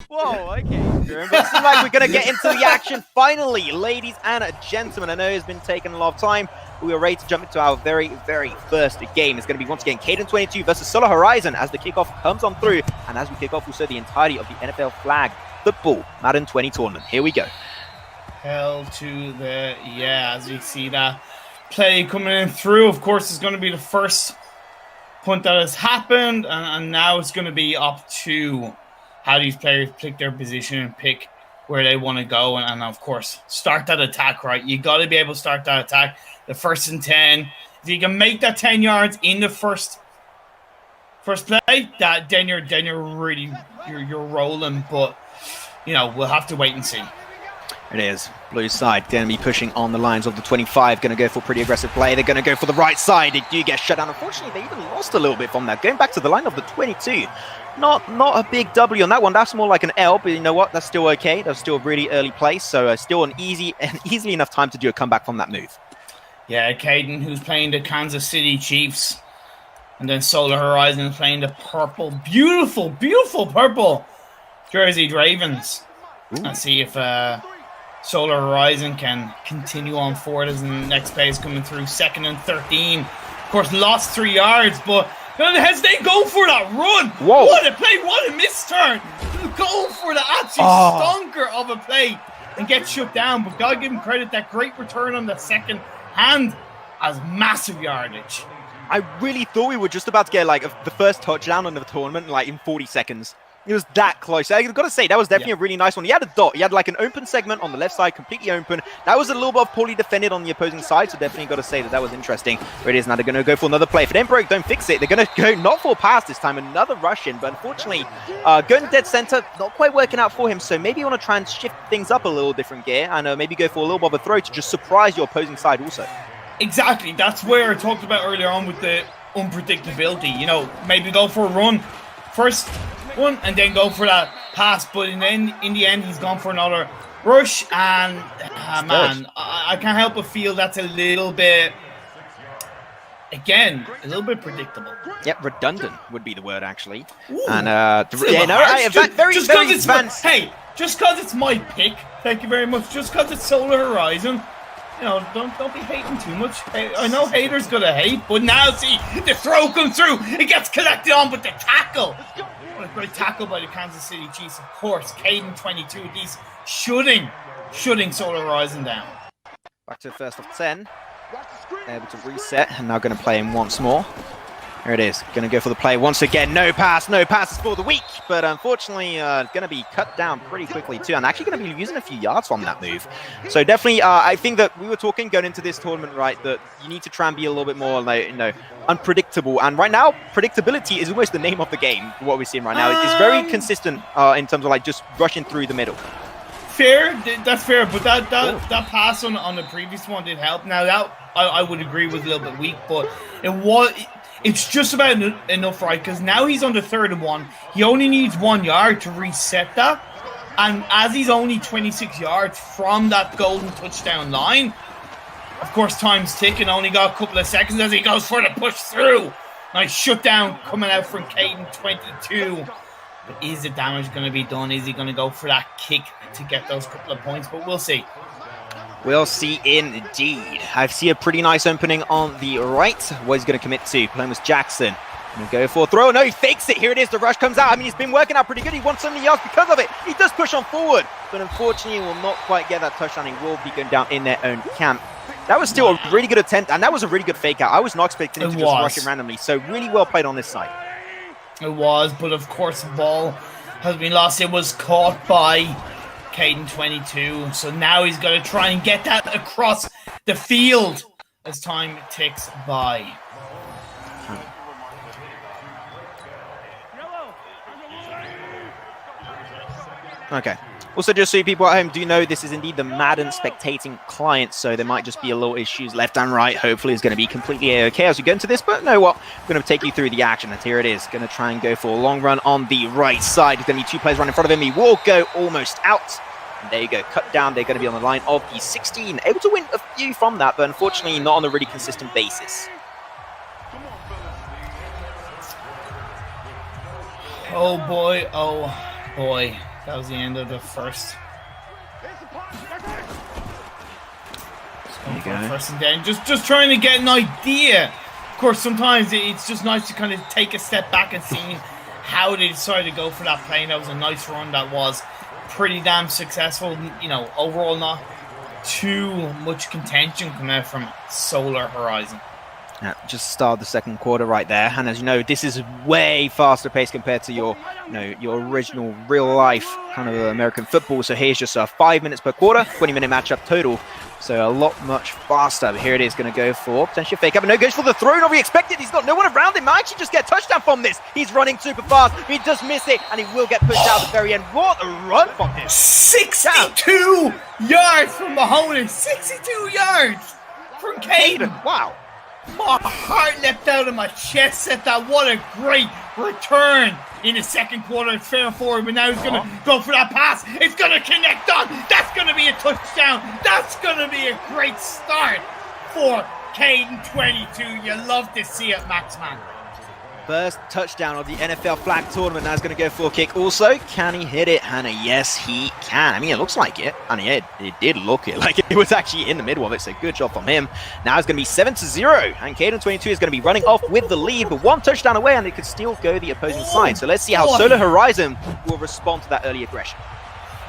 Whoa, okay. But it seems like we're going to get into the action finally, ladies and gentlemen. I know it's been taking a lot of time. We are ready to jump into our very, very first game. It's going to be, once again, kayden22 versus Solar Horizon as the kickoff comes on through. And as we kick off, also the entirety of the NFL Flag Football Madden 20 tournament. Here we go. Hell to the, as you see that play coming in through. Of course, it's going to be the first punt that has happened. And now it's going to be up to how these players pick their position and pick where they want to go. And of course, start that attack right. You got to be able to start that attack. The 1st and 10. If you can make that 10 yards in the first play, then you're really you're rolling. But you know, we'll have to wait and see. It is. Blue side going to be pushing on the lines of the 25. Going to go for a pretty aggressive play. They're going to go for the right side. They do get shut down. Unfortunately, they even lost a little bit from that. Going back to the line of the 22. Not a big W on that one. That's more like an L, but you know what? That's still okay. That's still a really early place. So still an easily enough time to do a comeback from that move. Yeah, Kayden, who's playing the Kansas City Chiefs. And then Solar Horizon is playing the purple, beautiful, beautiful purple Jersey Ravens. Ooh. Let's see if Solar Horizon can continue on forward as the next play is coming through. 2nd and 13. Of course, lost 3 yards, but they go for that run. Whoa. What a play, what a misturn. Go for the absolute stonker of a play and get shut down. But gotta give him credit, that great return on the second hand has massive yardage. I really thought we were just about to get like the first touchdown on the tournament like in 40 seconds. It was that close. I've got to say, that was definitely a really nice one. He had a dot. He had like an open segment on the left side, completely open. That was a little bit poorly defended on the opposing side, so definitely got to say that was interesting. Where it is now, they're going to go for another play. If it ain't broke, don't fix it. They're going to go not for a pass this time, another rush in. But unfortunately, going dead center, not quite working out for him. So maybe you want to try and shift things up a little different gear and maybe go for a little bit of a throw to just surprise your opposing side also. Exactly. That's where I talked about earlier on with the unpredictability. You know, maybe go for a run first one and then go for that pass, but in the end he's gone for another rush, and man, I can't help but feel that's a little bit, again, a little bit predictable. Yep, redundant would be the word actually. Ooh, and very advanced. Hey, just because it's my pick, thank you very much. Just because it's Solar Horizon, you know, don't be hating too much. I know haters gonna hate, but now see the throw come through. It gets collected on with the tackle. What a great tackle by the Kansas City Chiefs. Of course, kayden22 at least shutting Solar Horizon down. Back to the 1st of 10. Able to reset, and now going to play him once more. Here it is. Going to go for the play once again. No passes for the week, but unfortunately going to be cut down pretty quickly too, and actually going to be losing a few yards from that move. So definitely, I think that we were talking going into this tournament, right, that you need to try and be a little bit more, like, you know, unpredictable. And right now, predictability is almost the name of the game. What we're seeing right now, it's very consistent in terms of like just rushing through the middle. Fair, that's fair, but that pass on the previous one did help. Now that I would agree was a little bit weak, but it's just about enough, right? Because now he's on the 3rd and 1. He only needs 1 yard to reset that. And as he's only 26 yards from that golden touchdown line, of course, time's ticking. Only got a couple of seconds as he goes for the push through. Nice shutdown coming out from kayden22. But is the damage going to be done? Is he going to go for that kick to get those couple of points? But we'll see. We'll see indeed. I see a pretty nice opening on the right. What he's going to commit to? Playing with Jackson. Going to go for a throw. No, he fakes it. Here it is. The rush comes out. I mean, he's been working out pretty good. He wants so many yards because of it. He does push on forward. But unfortunately, he will not quite get that touchdown. He will be going down in their own camp. That was still a really good attempt. And that was a really good fake out. I was not expecting him to just rush it randomly. So really well played on this side. It was. But of course, the ball has been lost. It was caught by kayden22, so now he's got to try and get that across the field as time ticks by. Okay. Also, just so you people at home do know, this is indeed the Madden spectating client, so there might just be a little issues left and right. Hopefully it's going to be completely okay as we go into this, but you know what? We're going to take you through the action, and here it is. Going to try and go for a long run on the right side. There's going to be 2 players running in front of him. He will go almost out. And there you go, cut down. They're going to be on the line of the 16. Able to win a few from that, but unfortunately not on a really consistent basis. Oh boy, oh boy. That was the end of the first. There you go. First and then just trying to get an idea. Of course, sometimes it's just nice to kind of take a step back and see how they decided to go for that play. And that was a nice run. That was pretty damn successful. You know, overall not too much contention coming out from Solar Horizon. Yeah, just started the second quarter right there, and as you know, this is way faster pace compared to your, your original real life kind of American football. So here's just 5 minutes per quarter, 20-minute matchup total. So a lot much faster. But here it is, going to go for potentially a fake up. No, goes for the throw. Not really expected. He's got no one around him. Might actually just get a touchdown from this. He's running super fast. He does miss it, and he will get pushed out at the very end. What a run from him! 62 yards from Mahoney. 62 yards from Kayden. Wow. My heart leapt out of my chest at that. What a great return in the second quarter. It's fair forward, but now he's going to go for that pass. It's going to connect on. That's going to be a touchdown. That's going to be a great start for kayden22. You love to see it, Maxman. First touchdown of the NFL Flag Tournament. Now he's going to go for a kick. Also, can he hit it? And yes, he can. I mean, it looks like it. And it did look like it was actually in the middle of it. So good job from him. Now it's going to be 7-0. And kayden22 is going to be running off with the lead. But one touchdown away, and it could still go the opposing side. So let's see how Solar Horizon will respond to that early aggression.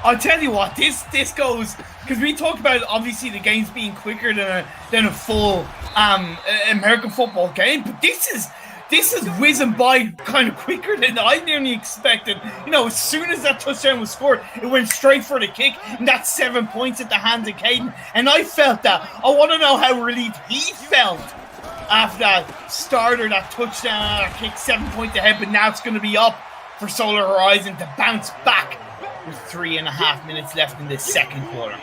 I'll tell you what, this goes, because we talked about obviously the games being quicker than a full American football game. But this is whizzing by kind of quicker than I nearly expected. You know, as soon as that touchdown was scored, it went straight for the kick, and that's 7 points at the hands of Kayden. And I felt that. I want to know how relieved he felt after that starter, that touchdown, that kick, 7 points ahead. But now it's going to be up for Solar Horizon to bounce back with 3.5 minutes left in the second quarter.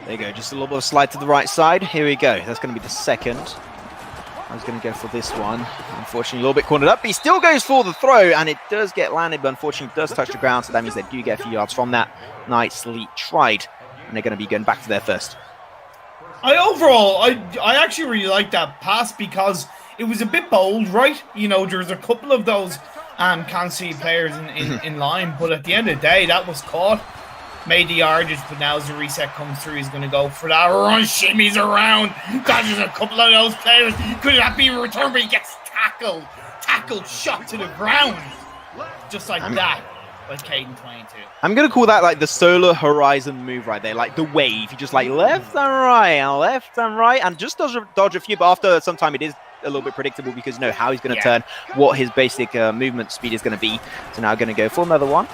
There you go, just a little bit of slide to the right side. Here we go. That's going to be the second. I was going to go for this one. Unfortunately, a little bit cornered up. He still goes for the throw, and it does get landed, but unfortunately it does touch the ground, so that means they do get a few yards from that. Nicely tried, and they're going to be going back to their first. I actually really like that pass because it was a bit bold, right? You know, there's a couple of those Kansas City players in line, but at the end of the day, that was caught. Made the yardage, but now as the reset comes through, he's going to go for that run, shimmies around, dodges a couple of those players. Could that be a return, but he gets tackled, shot to the ground, just like that by kayden22. I'm going to call that like the Solar Horizon move right there, like the wave. You just like left and right, and just dodge a few, but after some time it is a little bit predictable because you know how he's going to turn, what his basic movement speed is going to be. So now going to go for another one.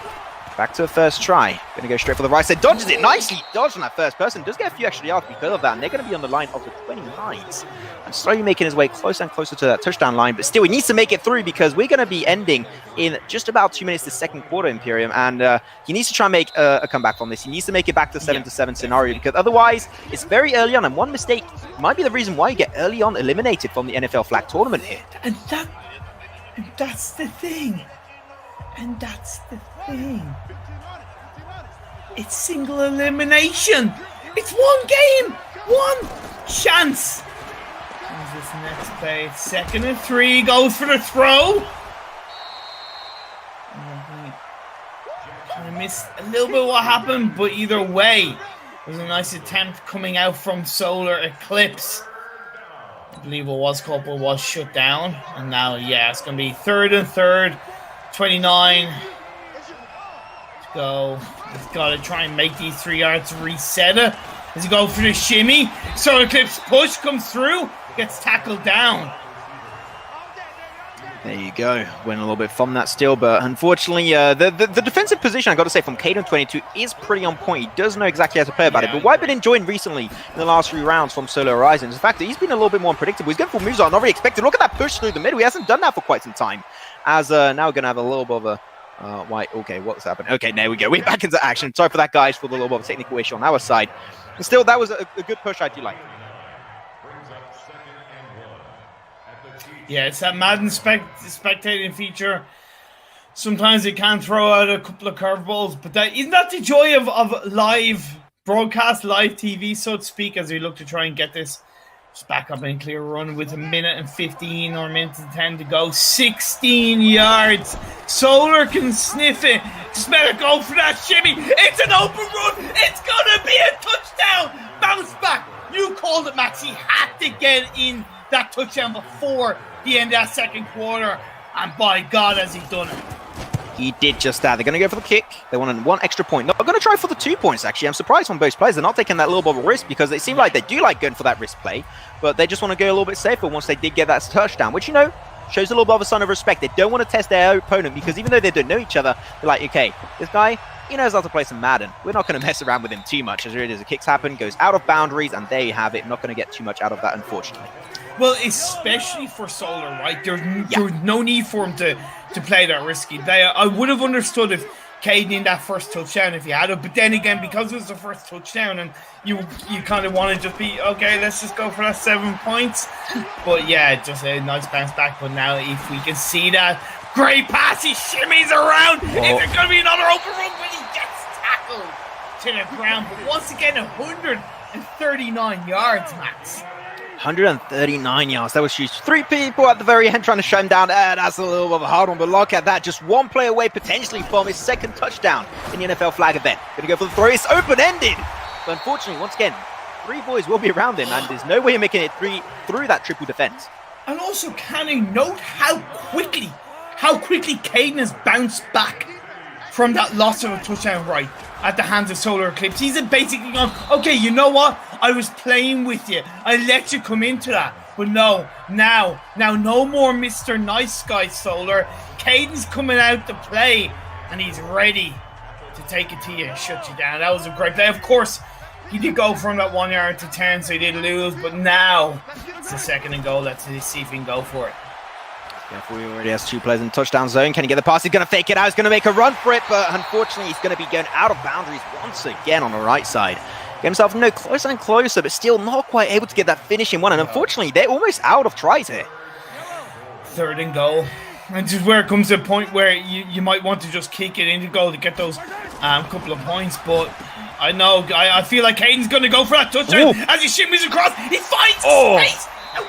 Back to a first try. Going to go straight for the right side. Dodges it. Nicely dodged on that first person. Does get a few extra yards because of that. And they're going to be on the line of the 29s. And slowly making his way closer and closer to that touchdown line. But still, he needs to make it through because we're going to be ending in just about 2 minutes the second quarter, Imperium. And he needs to try and make a comeback from this. He needs to make it back to 7-7 scenario because otherwise it's very early on. And one mistake might be the reason why you get early on eliminated from the NFL Flag Tournament here. And that's the thing. And that's the thing. It's single elimination. It's one game, one chance. Who's this next play? 2nd and 3. Goes for the throw. I missed a little bit of what happened, but either way, it was a nice attempt coming out from Solar Eclipse. I believe it was called, but was shut down. And now, it's going to be 3rd and 3rd. 29 to go. He's got to try and make these 3 yards reset it. As he goes for the shimmy. Solar Eclipse push comes through. Gets tackled down. There you go. Went a little bit from that still, but unfortunately, the defensive position, I got to say, from kayden22 is pretty on point. He does know exactly how to play about it. But what I've been enjoying recently in the last 3 rounds from Solar Horizon is the fact that he's been a little bit more unpredictable. He's going for moves that are not really expected. Look at that push through the middle. He hasn't done that for quite some time. As now we're going to have a little bit of a... okay, what's happened? Okay, there we go. We're back into action. Sorry for that, guys, for the little bit of a technical issue on our side. But still, that was a good push I do like. Yeah, it's that Madden spectating feature. Sometimes it can throw out a couple of curveballs, but isn't that the joy of live broadcast, live TV, so to speak, as we look to try and get this Just back up and clear run with 1:15 or 1:10 to go. 16 yards. Solar can sniff it. Just better go for that shimmy. It's an open run. It's going to be a touchdown. Bounce back. You called it, Max. He had to get in that touchdown before the end of that second quarter. And by God, has he done it. He did just that. They're going to go for the kick. They want one extra point. Not going to try for the 2 points, actually. I'm surprised on both players. They're not taking that little bit of a risk because they seem like they do like going for that risk play, but they just want to go a little bit safer once they did get that touchdown, which, you know, shows a little bit of a sign of respect. They don't want to test their opponent because even though they don't know each other, they're like, okay, this guy, he knows how to play some Madden. We're not going to mess around with him too much. As it is, the kicks happen, goes out of boundaries, and there you have it. Not going to get too much out of that, unfortunately. Well, especially for Solar, right? There's no need for him to play that risky. I would have understood if Kayden in that first touchdown if he had it, but then again, because it was the first touchdown and you kind of want to just be, okay, let's just go for that 7 points. But yeah, just a nice bounce back. But now if we can see that great pass, he shimmies around. Whoa. Is there going to be another open run when he gets tackled to the ground? But once again, 139 yards, Max. 139 yards. That was huge. 3 people at the very end trying to shut him down. That's a little bit of a hard one, but look at that. Just one play away potentially from his second touchdown in the NFL Flag event. Going to go for the throw. It's open-ended. But unfortunately, once again, 3 boys will be around him, and there's no way of making it through that triple defense. And also, can I note how quickly Kayden has bounced back from that loss of a touchdown right at the hands of Solar Eclipse. He's basically gone, okay, you know what? I was playing with you. I let you come into that. But no, now, no more Mr. Nice Guy, Solar. Kayden's coming out to play, and he's ready to take it to you and shut you down. That was a great play. Of course, he did go from that 1 yard to 10, so he did lose. But now, it's a 2nd and goal. Let's see if he can go for it. He already has 2 players in the touchdown zone. Can he get the pass? He's going to fake it out. He's going to make a run for it, but unfortunately, he's going to be going out of boundaries once again on the right side. Get himself closer and closer, but still not quite able to get that finishing one. And unfortunately, they're almost out of tries here. 3rd and goal. And just where it comes to a point where you might want to just kick it into goal to get those couple of points, but I feel like Kayden's going to go for that touchdown. Ooh. As he shimmies across. He finds space, and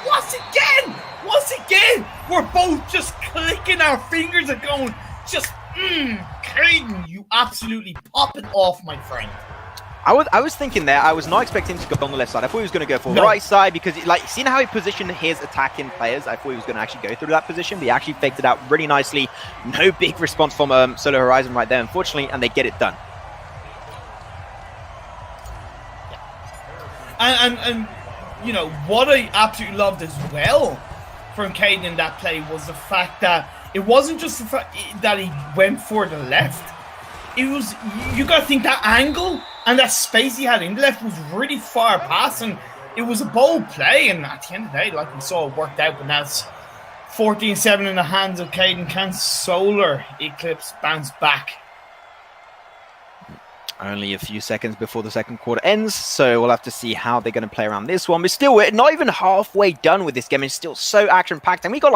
once again, we're both just clicking our fingers and going, Kayden, you absolutely pop it off, my friend. I was thinking there, I was not expecting him to go on the left side. I thought he was going to go for the right side because, seeing how he positioned his attacking players, I thought he was going to actually go through that position, but he actually faked it out really nicely. No big response from Solar Horizon right there, unfortunately, and they get it done. And you know, what I absolutely loved as well from Kayden in that play was the fact that it wasn't just the fact that he went for the left. It was, you got to think that angle and that space he had in the left was really far past, and it was a bold play, and at the end of the day, like we saw, it worked out, but now it's 14-7 in the hands of Kayden. Can Solar Eclipse bounce back? Only a few seconds before the second quarter ends, so we'll have to see how they're going to play around this one. But still, we're not even halfway done with this game. It's still so action-packed, and we got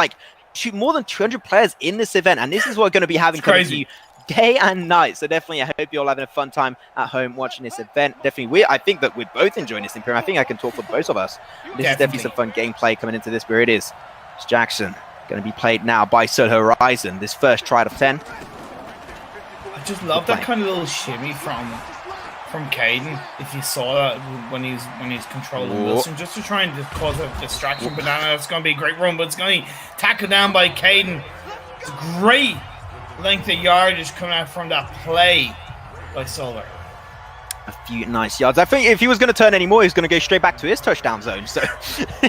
more than 200 players in this event, and this is what we're going to be having coming to you day and night. So definitely, I hope you're all having a fun time at home watching this event. Definitely, I think that we're both enjoying this Imperium. I think I can talk for both of us. This is definitely some fun gameplay coming into this, where it is. It's Jackson going to be played now by Solar Horizon. This first try out of 10. I just love that kind of little shimmy from Kayden. If you saw that when he's controlling Wilson, just to try and cause a distraction. But now it's going to be a great run, but it's going to be tackled down by Kayden. It's a great length of yardage coming out from that play by Solar. A few nice yards. I think if he was going to turn any more, he was going to go straight back to his touchdown zone. So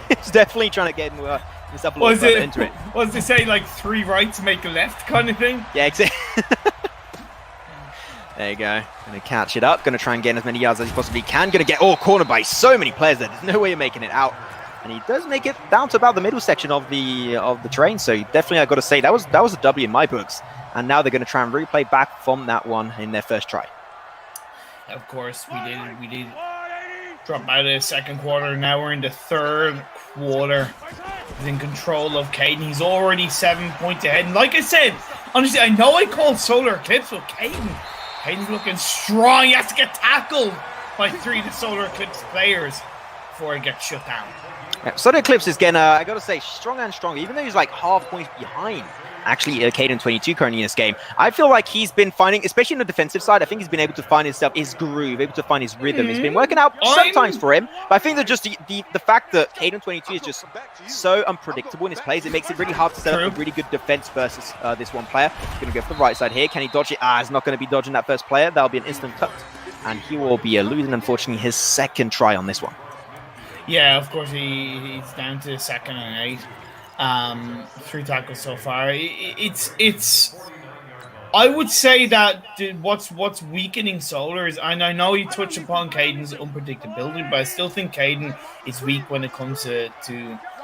it's definitely trying to get himself a little further into it. What does they say, like 3 rights make a left kind of thing? Yeah, exactly. There you go. Going to catch it up. Going to try and get as many yards as he possibly can. Going to get cornered by so many players there. There's no way of making it out. And he does make it down to about the middle section of the train. So definitely, I've got to say, that was a W in my books. And now they're going to try and replay back from that one in their first try. Of course, we did drop out of the second quarter. Now we're in the third quarter. He's in control of Kayden. He's already 7 points ahead. And like I said, honestly, I know I called Solar Eclipse, but Kayden's looking strong. He has to get tackled by 3 of the Solar Eclipse players before he gets shut down. Yeah, Solar Eclipse is getting, I gotta say, stronger and stronger, even though he's like half points behind. Actually, kayden22 currently in this game. I feel like he's been finding, especially on the defensive side, I think he's been able to find his groove, able to find his rhythm. It's been working out sometimes for him, but I think that just the fact that kayden22 is just so unpredictable in his plays, it makes it really hard to set up a really good defense versus this one player. He's going to go for the right side here. Can he dodge it? He's not going to be dodging that first player. That'll be an instant cut, and he will be losing, unfortunately, his second try on this one. Yeah, of course, he's down to 2nd and 8. 3 tackles so far. It's. I would say that what's weakening Solar is, and I know you touched upon Kayden's unpredictability, but I still think Kayden is weak when it comes to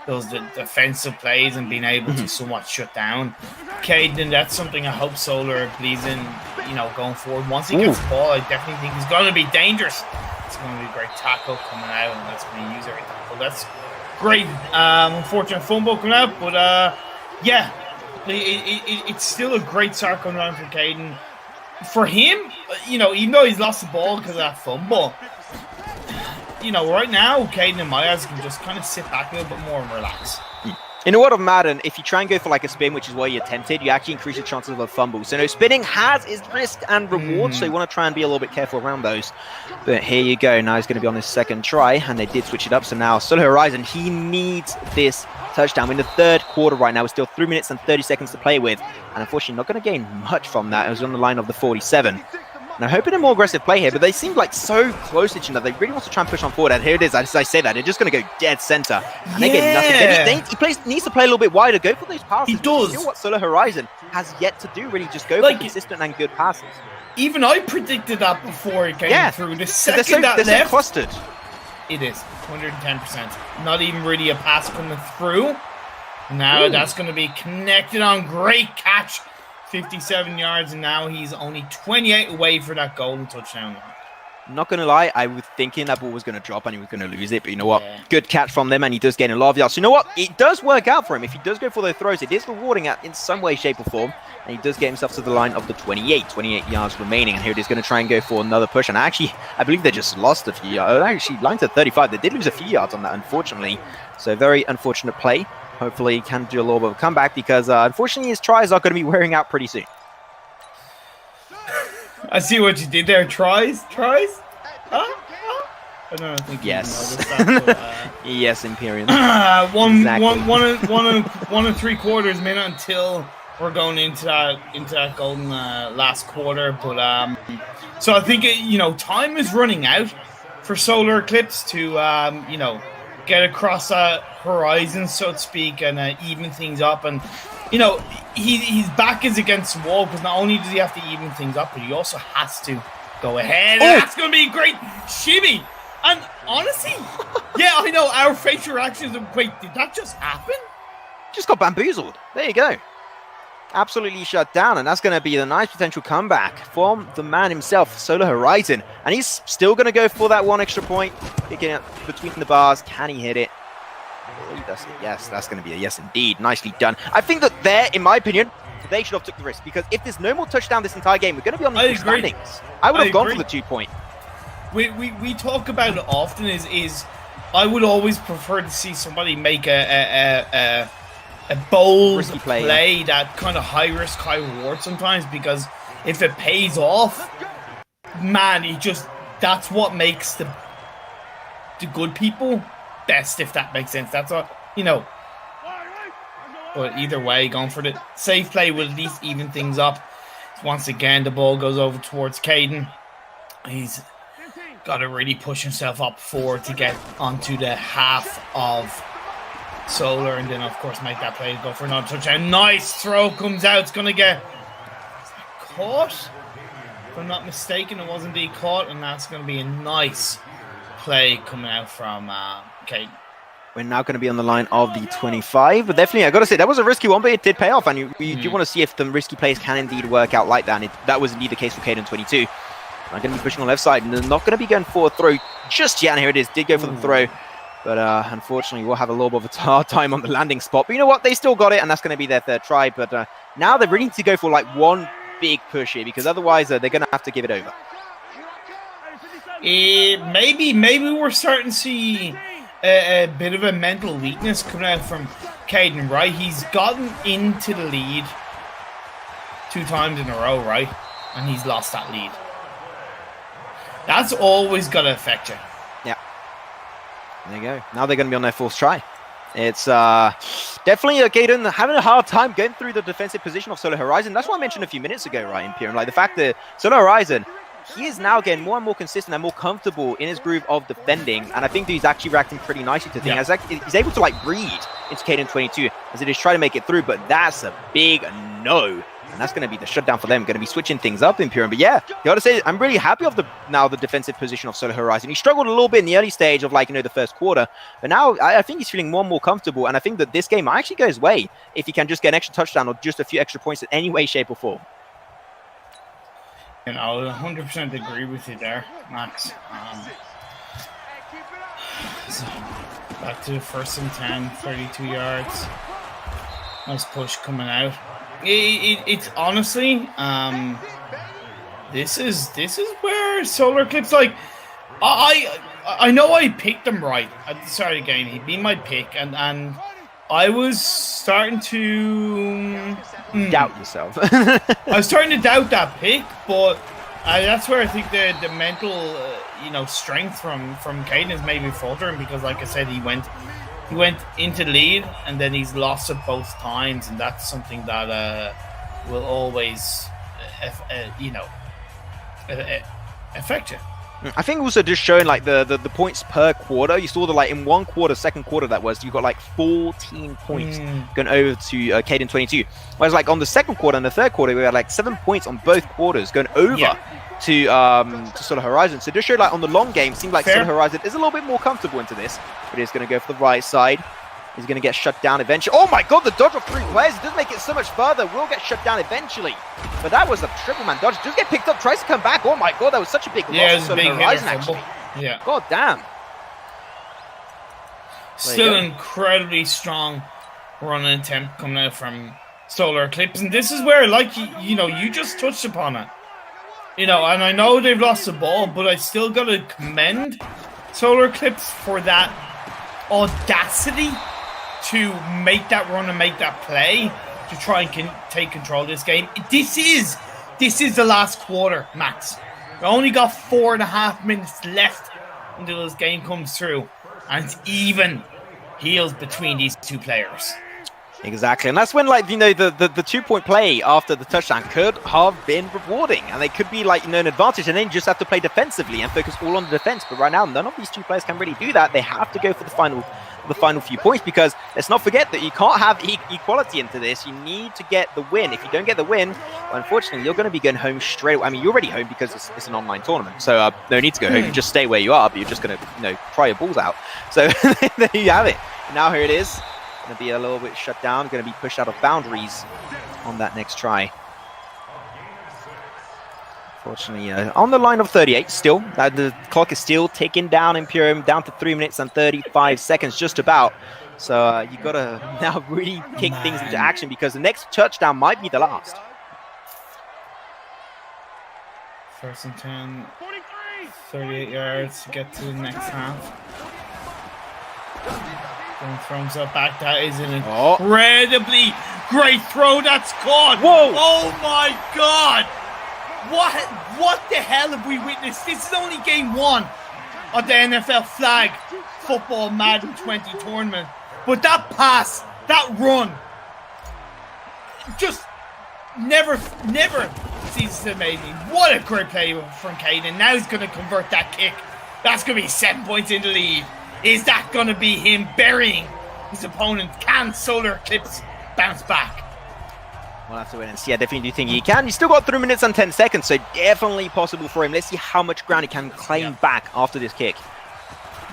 those defensive plays and being able to somewhat shut down Kayden. That's something I hope Solar believes in, going forward. Once he gets the ball, I definitely think he's going to be dangerous. It's going to be a great tackle coming out, and that's going to use every tackle. That's great. Unfortunate fumble coming out, but yeah, it's still a great start coming around for Kayden. For him, even though he's lost the ball because of that fumble, right now, Kayden and Myers can just kind of sit back a little bit more and relax. In the world of Madden, if you try and go for like a spin, which is why you're tempted, you actually increase your chances of a fumble. So spinning has its risk and reward, so you want to try and be a little bit careful around those. But here you go. Now he's going to be on his second try, and they did switch it up. So now solarhorizonn, he needs this touchdown. We're in the third quarter right now. We're still 3 minutes and 30 seconds to play with. And unfortunately, not going to gain much from that. It was on the line of the 47. And I'm hoping a more aggressive play here, but they seem like so close to each other. They really want to try and push on forward. And here it is. As I say that, they're just going to go dead center. And they get nothing. He needs to play a little bit wider. Go for those passes. He does. Still what solarhorizonn has yet to do, really. Just go for consistent and good passes. Even I predicted that before it came through. The second they're so clustered. It is 110%. Not even really a pass coming through. Now that's going to be connected on. Great catch. 57 yards, and now he's only 28 away for that golden touchdown. Not going to lie, I was thinking that ball was going to drop and he was going to lose it, but you know what? Good catch from them, and he does gain a lot of yards. So you know what? It does work out for him. If he does go for those throws, it is rewarding in some way, shape, or form, and he does get himself to the line of the 28 yards remaining, and here it is going to try and go for another push, and actually, I believe they just lost a few yards. Actually, line to 35. They did lose a few yards on that, unfortunately. So very unfortunate play. Hopefully he can do a little bit of a comeback, because unfortunately his tries are going to be wearing out pretty soon. I see what you did there. Tries? I don't think yes. That, but, yes, Imperium. One and 3/4 minute until we're going into that golden last quarter. But so I think time is running out for Solar Eclipse to get across that horizon, so to speak, and even things up. And his back is against the wall, because not only does he have to even things up, but he also has to go ahead. And that's going to be a great shimmy. And honestly, I know our facial reactions are, wait, did that just happen? Just got bamboozled. There you go. Absolutely shut down, and that's going to be the nice potential comeback from the man himself, solarhorizonn. And he's still going to go for that one extra point, picking it between the bars. Can he hit it? Yes, that's going to be a yes indeed. Nicely done. I think that there, in my opinion, they should have took the risk, because if there's no more touchdown this entire game, we're going to be on the standings. I would have gone for the 2 point. We talk about it often. Is I would always prefer to see somebody make a bold play that kind of high risk, high reward sometimes, because if it pays off, man, that's what makes the good people best, if that makes sense. That's what, but either way, going for the safe play will at least even things up. Once again, the ball goes over towards Kayden. He's got to really push himself up forward to get onto the half of Solar, and then of course make that play, go for another touchdown. Nice throw comes out. It's going to get caught. If I'm not mistaken, it was indeed caught, and that's going to be a nice play coming out from Kayden. We're now going to be on the line of the 25, but definitely, I got to say, that was a risky one, but it did pay off, and you do want to see if the risky plays can indeed work out like that, and that was indeed the case for kayden22. I'm going to be pushing on the left side, and they're not going to be going for a throw just yet, and here it is, did go for the throw, but unfortunately, we'll have a little bit of a hard time on the landing spot, but you know what, they still got it, and that's going to be their third try, but now they really need to go for like one big push here, because otherwise, they're going to have to give it over. Maybe we're starting to see a bit of a mental weakness coming out from Kayden, right? He's gotten into the lead 2 times in a row, right? And he's lost that lead. That's always got to affect you. Yeah. There you go. Now they're going to be on their 4th try. It's definitely Kayden having a hard time getting through the defensive position of Solar Horizon. That's what I mentioned a few minutes ago, right, Imperium? Like the fact that Solar Horizon, he is now getting more and more consistent and more comfortable in his groove of defending. And I think that he's actually reacting pretty nicely to things. He's able to like read into kayden22 as it is trying to make it through, but that's a big no. And that's going to be the shutdown for them. Going to be switching things up, Imperium. But yeah, you got to say, I'm really happy of the defensive position of Solar Horizon. He struggled a little bit in the early stage of like, the first quarter. But now I think he's feeling more and more comfortable. And I think that this game might actually go his way if he can just get an extra touchdown or just a few extra points in any way, shape, or form. And I'll 100% agree with you there, Max. So back to the 1st and 10, 32 yards. Nice push coming out. It's honestly, this is where Solar Clips, like, I know I picked him right at the start of the game. He'd been my pick, and I was starting to doubt yourself. I was starting to doubt that pick, but that's where I think the mental, strength from Kayden is maybe faltering, because, like I said, he went into the lead and then he's lost it both times, and that's something that will always, affect you. I think also just showing like the points per quarter. You saw in one quarter, second quarter, you got like 14 points going over to kayden22. Whereas like on the second quarter and the third quarter, we had like 7 points on both quarters going over to Solar Horizon. So just showed like on the long game, seemed like Solar Horizon is a little bit more comfortable into this, but he's going to go for the right side. He's going to get shut down eventually. Oh my god, the dodge of 3 players. It does make it so much further. Will get shut down eventually. But that was a triple man dodge. Does get picked up, tries to come back. Oh my god, that was such a big loss for Horizon, actually. Yeah. God damn. Still incredibly strong run attempt coming out from Solar Clips. And this is where, like, you just touched upon it. And I know they've lost the ball, but I still got to commend Solar Clips for that audacity to make that run and make that play to try and take control of this game. This is the last quarter, Max. We only got 4.5 minutes left until this game comes through, and it's even heels between these 2 players. Exactly, and that's when the 2-point play after the touchdown could have been rewarding, and they could be an advantage, and then just have to play defensively and focus all on the defense. But right now, none of these 2 players can really do that. They have to go for the final few points, because let's not forget that you can't have equality into this. You need to get the win. If you don't get the win, well, unfortunately, you're going to be going home straight away. I mean, you're already home because it's an online tournament, so no need to go home. You just stay where you are, but you're just going to try your balls out. So there you have it. Now here it is. Going to be a little bit shut down, going to be pushed out of boundaries on that next try. Fortunately, on the line of 38 still. The clock is still ticking down, Imperium, down to 3 minutes and 35 seconds, just about. So you got to now really kick things into action, because the next touchdown might be the last. 1st and 10, 38 yards to get to the next half. Throws up back. That is an incredibly great throw. That's caught. Whoa! Oh my god! What the hell have we witnessed? This is only game 1 of the NFL Flag Football Madden 20 tournament. But that pass, that run, just never ceases to amaze me. What a great play from Kayden. Now he's going to convert that kick. That's going to be 7 points in the lead. Is that going to be him burying his opponent? Can Solar Clips bounce back? We'll have to wait and see. I definitely do think he can. He's still got 3 minutes and 10 seconds, so definitely possible for him. Let's see how much ground he can claim back after this kick.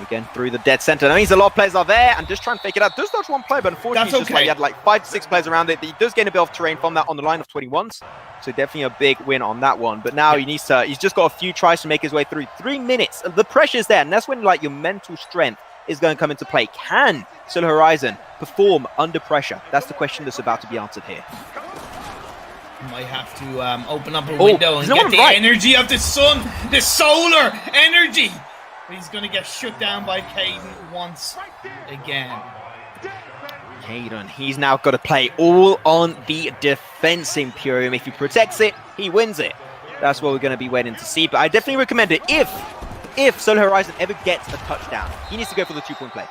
Again, through the dead center. That means a lot of players are there and just trying to fake it out. Does dodge 1 player, but unfortunately, it's just he had 5 to 6 players around it. He does gain a bit of terrain from that on the line of 21s. So definitely a big win on that one. But now he's just got a few tries to make his way through. 3 minutes. The pressure's there, and that's when your mental strength is going to come into play. Can Solar Horizon perform under pressure? That's the question that's about to be answered here. Might have to open up a window and get the energy of the sun, the solar energy. He's going to get shut down by Kayden once again. Kayden, he's now got to play all on the defense Imperium. If he protects it, he wins it. That's what we're going to be waiting to see. But I definitely recommend it if Solar Horizon ever gets a touchdown, he needs to go for the 2-point play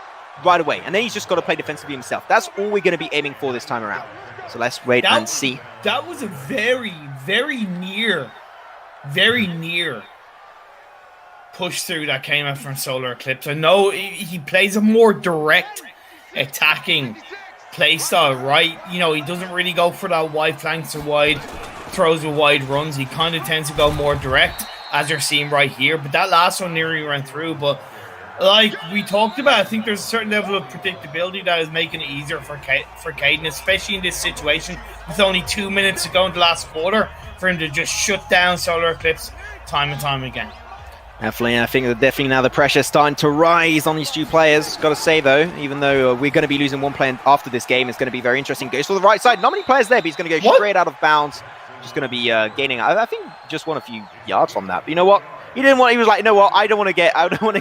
right away. And then he's just got to play defensively himself. That's all we're going to be aiming for this time around. So let's wait and see. That was a very, very near push through that came out from Solar Eclipse. I know he plays a more direct attacking play style, right? You know, he doesn't really go for that wide flanks or wide throws or wide runs. He kind of tends to go more direct, as you're seeing right here. But that last one nearly ran through. But like we talked about, I think there's a certain level of predictability that is making it easier for Kayden, especially in this situation with only 2 minutes to go in the last quarter, for him to just shut down Solar Eclipse time and time again. Definitely, I think that definitely now the pressure is starting to rise on these two players. Got to say, though, even though we're going to be losing one player after this game, it's going to be very interesting. Goes for the right side. Not many players there, but he's going to go straight out of bounds. Just going to be gaining, I think, just one a few yards from that. But you know what? He didn't want. He was like, you know what? I don't want to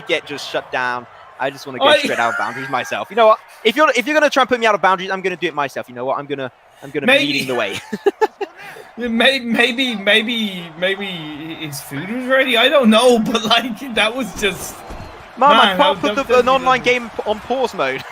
get just shut down. I just want to go straight out of boundaries myself. You know what? If you're going to try and put me out of boundaries, I'm going to do it myself. You know what? I'm going to be leading the way. Maybe his food was ready. I don't know, but like that was just. Man, I can't put an online game on pause mode.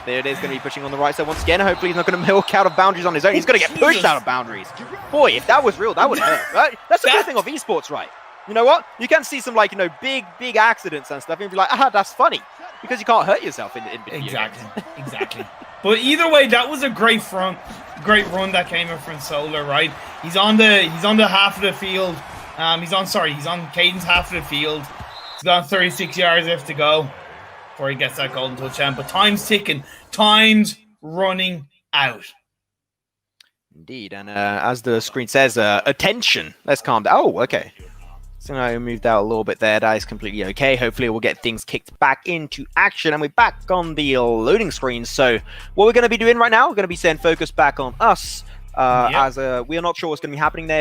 There it is, going to be pushing on the right side once again. Hopefully he's not going to milk out of boundaries on his own. He's going to get pushed out of boundaries. Boy, if that was real, that would hurt. Right? That's the good thing of esports, right? You know what? You can see some big accidents and stuff, and be like, that's funny, because you can't hurt yourself in Exactly. But either way, that was a great run that came in from Solar, right? He's on the half of the field. He's on Kayden's half of the field. He's got 36 yards left to go before he gets that golden touchdown. But time's ticking. Time's running out. Indeed. And as the screen says, attention. Let's calm down. Oh, okay. So now we moved out a little bit there. That is completely okay. Hopefully we'll get things kicked back into action. And we're back on the loading screen. So what we're going to be doing right now, we're going to be saying focus back on us. As we are not sure what's going to be happening there.